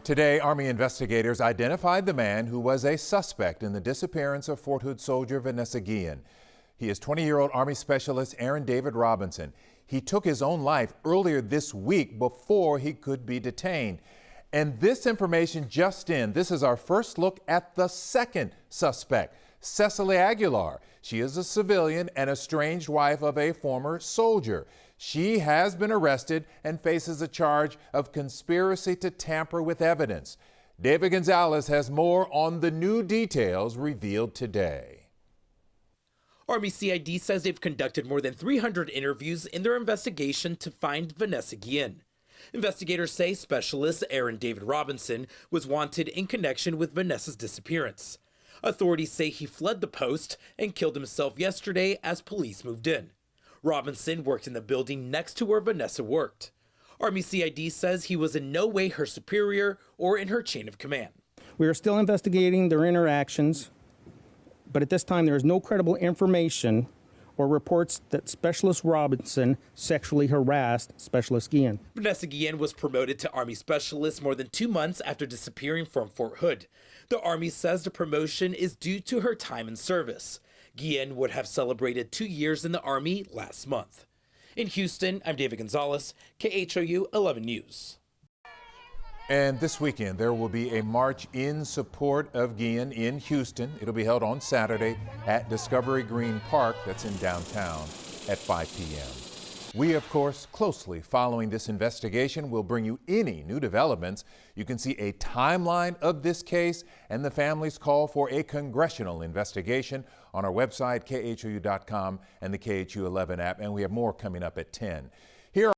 Today, Army investigators identified the man who was a suspect in the disappearance of Fort Hood soldier Vanessa Guillen. He is 20-year-old Army Specialist Aaron David Robinson. He took his own life earlier this week before he could be detained. And this information just in, this is our first look at the second suspect, Cecily Aguilar. She is a civilian and estranged wife of a former soldier. She has been arrested and faces a charge of conspiracy to tamper with evidence. David Gonzalez has more on the new details revealed today. Army CID says they've conducted more than 300 interviews in their investigation to find Vanessa Guillen. Investigators say Specialist Aaron David Robinson was wanted in connection with Vanessa's disappearance. Authorities say he fled the post and killed himself yesterday as police moved in. Robinson worked in the building next to where Vanessa worked. Army CID says he was in no way her superior or in her chain of command. We are still investigating their interactions, but at this time there is no credible information or reports that Specialist Robinson sexually harassed Specialist Guillen. Vanessa Guillen was promoted to Army Specialist more than 2 months after disappearing from Fort Hood. The Army says the promotion is due to her time in service. Guillen would have celebrated 2 years in the Army last month. In Houston, I'm David Gonzalez, KHOU 11 News. And this weekend, there will be a march in support of Guillen in Houston. It'll be held on Saturday at Discovery Green Park, that's in downtown, at 5 p.m. We, of course, closely following this investigation, will bring you any new developments. You can see a timeline of this case and the family's call for a congressional investigation on our website, khou.com, and the KHU 11 app. And we have more coming up at 10.